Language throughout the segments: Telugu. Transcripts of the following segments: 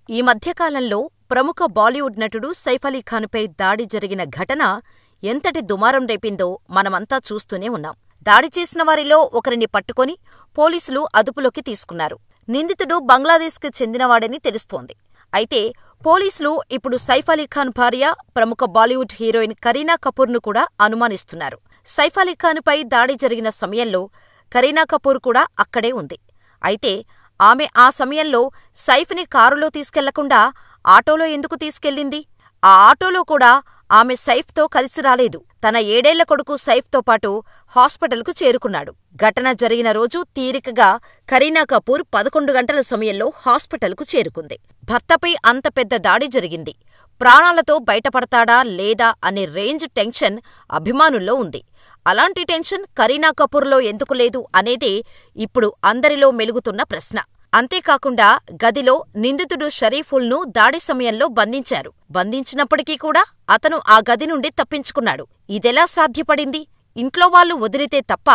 ఈ మధ్యకాలంలో ప్రముఖ బాలీవుడ్ నటుడు సైఫ్ అలీ ఖాన్పై దాడి జరిగిన ఘటన ఎంతటి దుమారం రేపిందో మనమంతా చూస్తూనే ఉన్నాం. దాడి చేసిన వారిలో ఒకరిని పట్టుకొని పోలీసులు అదుపులోకి తీసుకున్నారు. నిందితుడు బంగ్లాదేశ్కు చెందినవాడని తెలుస్తోంది. అయితే పోలీసులు ఇప్పుడు సైఫ్ అలీ ఖాన్ భార్య, ప్రముఖ బాలీవుడ్ హీరోయిన్ కరీనా కపూర్ను కూడా అనుమానిస్తున్నారు. సైఫ్ అలీ ఖాన్పై దాడి జరిగిన సమయంలో కరీనా కపూర్ కూడా అక్కడే ఉంది. అయితే ఆమె ఆ సమయంలో సైఫ్ని కారులో తీసుకెళ్లకుండా ఆటోలో ఎందుకు తీసుకెళ్లింది? ఆ ఆటోలో కూడా ఆమె సైఫ్తో కలిసి రాలేదు. తన 7ఏళ్ల కొడుకు సైఫ్తో పాటు హాస్పిటల్కు చేరుకున్నాడు. ఘటన జరిగిన రోజు తీరికగా కరీనా కపూర్ 11 గంటల సమయంలో హాస్పిటల్కు చేరుకుంది. భర్తపై అంత పెద్ద దాడి జరిగింది. ప్రాణాలతో బయటపడతాడా లేదా అనే రేంజ్ టెన్షన్ అభిమానుల్లో ఉంది. అలాంటి టెన్షన్ కరీనా కపూర్లో ఎందుకు లేదు అనేదే ఇప్పుడు అందరిలో మెలుగుతున్న ప్రశ్న. అంతేకాకుండా గదిలో నిందితుడు షరీఫుల్ను దాడి సమయంలో బంధించారు. బంధించినప్పటికీ కూడా అతను ఆ గది నుండి తప్పించుకున్నాడు. ఇదెలా సాధ్యపడింది? ఇంట్లో వాళ్లు వదిలితే తప్ప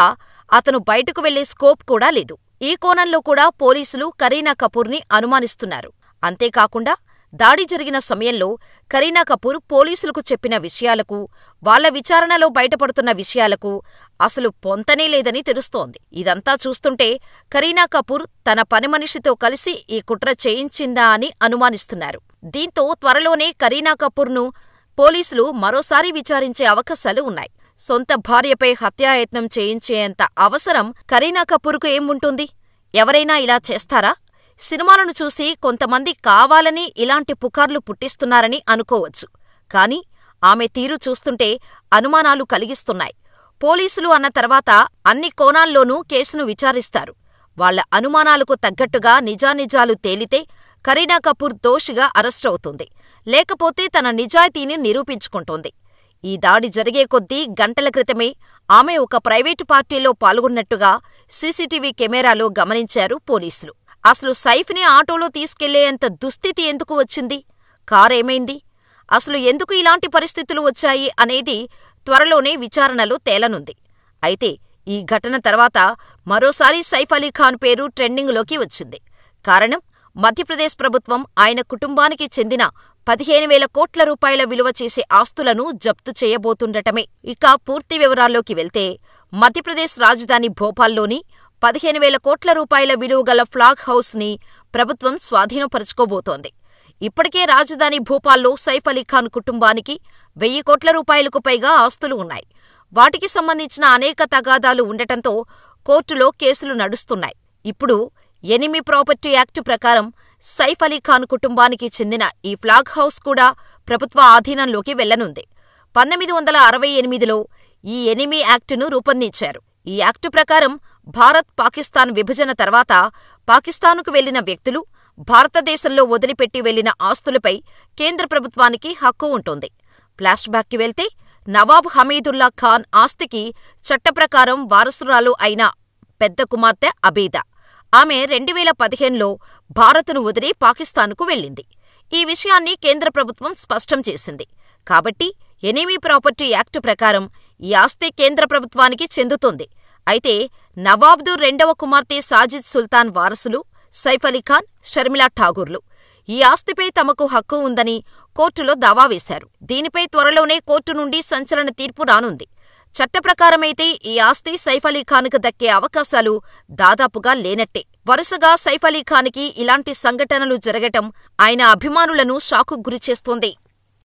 అతను బయటకు వెళ్లే స్కోప్ కూడా లేదు. ఈ కోణంలో కూడా పోలీసులు కరీనా కపూర్ని అనుమానిస్తున్నారు. అంతేకాకుండా దాడి జరిగిన సమయంలో కరీనా కపూర్ పోలీసులకు చెప్పిన విషయాలకు, వాళ్ల విచారణలో బయటపడుతున్న విషయాలకు అసలు పొంతనే లేదని తెలుస్తోంది. ఇదంతా చూస్తుంటే కరీనా కపూర్ తన పనిమనిషితో కలిసి ఈ కుట్ర చేయించిందా అని అనుమానిస్తున్నారు. దీంతో త్వరలోనే కరీనా కపూర్ను పోలీసులు మరోసారి విచారించే అవకాశాలు ఉన్నాయి. సొంత భార్యపై హత్యాయత్నం చేయించేంత అవసరం కరీనా కపూర్కు ఏం ఉంటుంది? ఎవరైనా ఇలా చేస్తారా? సినిమాలను చూసి కొంతమంది కావాలని ఇలాంటి పుకార్లు పుట్టిస్తున్నారని అనుకోవచ్చు. కాని ఆమె తీరు చూస్తుంటే అనుమానాలు కలిగిస్తున్నాయి. పోలీసులు అన్న తర్వాత అన్ని కోణాల్లోనూ కేసును విచారిస్తారు. వాళ్ల అనుమానాలకు తగ్గట్టుగా నిజానిజాలు తేలితే కరీనా కపూర్ దోషిగా అరెస్టవుతుంది. లేకపోతే తన నిజాయితీని నిరూపించుకుంటోంది. ఈ దాడి జరిగే కొద్దీ గంటల క్రితమే ఆమె ఒక ప్రైవేటు పార్టీలో పాల్గొన్నట్టుగా సీసీటీవీ కెమెరాలో గమనించారు పోలీసులు. అసలు సైఫ్ని ఆటోలో తీసుకెళ్లేంత దుస్థితి ఎందుకు వచ్చింది? కారేమైంది? అసలు ఎందుకు ఇలాంటి పరిస్థితులు వచ్చాయి అనేది త్వరలోనే విచారణలో తేలనుంది. అయితే ఈ ఘటన తర్వాత మరోసారి సైఫ్ అలీ ఖాన్ పేరు ట్రెండింగ్లోకి వచ్చింది. కారణం, మధ్యప్రదేశ్ ప్రభుత్వం ఆయన కుటుంబానికి చెందిన 15,000 కోట్ల రూపాయల విలువ చేసే ఆస్తులను జప్తు చేయబోతుండటమే. ఇక పూర్తి వివరాల్లోకి వెళ్తే మధ్యప్రదేశ్ రాజధాని భోపాల్లోని 15,000 కోట్ల రూపాయల విలువగల ఫ్లాగ్ హౌస్ని ప్రభుత్వం స్వాధీనపరుచుకోబోతోంది. ఇప్పటికే రాజధాని భోపాల్లో సైఫ్ అలీ ఖాన్ కుటుంబానికి 1,000 కోట్ల రూపాయలకు పైగా ఆస్తులు ఉన్నాయి. వాటికి సంబంధించిన అనేక తగాదాలు ఉండటంతో కోర్టులో కేసులు నడుస్తున్నాయి. ఇప్పుడు ఎనిమీ ప్రాపర్టీ యాక్టు ప్రకారం సైఫ్ అలీ ఖాన్ కుటుంబానికి చెందిన ఈ ఫ్లాగ్ హౌస్ కూడా ప్రభుత్వ ఆధీనంలోకి వెళ్లనుంది. 1968లో ఈ ఎనిమీ యాక్టును రూపొందించారు. ఈ యాక్టు ప్రకారం భారత్, పాకిస్తాన్ విభజన తర్వాత పాకిస్తాన్కు వెళ్లిన వ్యక్తులు భారతదేశంలో వదిలిపెట్టి వెళ్లిన ఆస్తులపై కేంద్ర ప్రభుత్వానికి హక్కు ఉంటుంది. ఫ్లాష్ బ్యాక్కి వెళ్తే నవాబ్ హమీదుల్లా ఖాన్ ఆస్తికి చట్టప్రకారం వారసురాలు అయిన పెద్ద కుమార్తె అబీదా. ఆమె 2015లో భారత్ను వదిలి పాకిస్తాన్కు వెళ్లింది. ఈ విషయాన్ని కేంద్ర ప్రభుత్వం స్పష్టం చేసింది. కాబట్టి ఎనిమీ ప్రాపర్టీ యాక్టు ప్రకారం ఈ ఆస్తి కేంద్ర ప్రభుత్వానికి చెందుతుంది. అయితే నవాబ్దు 2వ కుమార్తె సాజిద్ సుల్తాన్ వారసులు సైఫ్ అలీ ఖాన్, షర్మిలా ఠాగూర్లు ఈ ఆస్తిపై తమకు హక్కు ఉందని కోర్టులో దావా వేశారు. దీనిపై త్వరలోనే కోర్టు నుండి సంచలన తీర్పు రానుంది. చట్టప్రకారమైతే ఈ ఆస్తి సైఫ్ అలీ ఖాన్కు దక్కే అవకాశాలు దాదాపుగా లేనట్టే. వరుసగా సైఫ్ అలీ ఖాన్కి ఇలాంటి సంఘటనలు జరగటం ఆయన అభిమానులను షాకుకు గురిచేస్తోంది.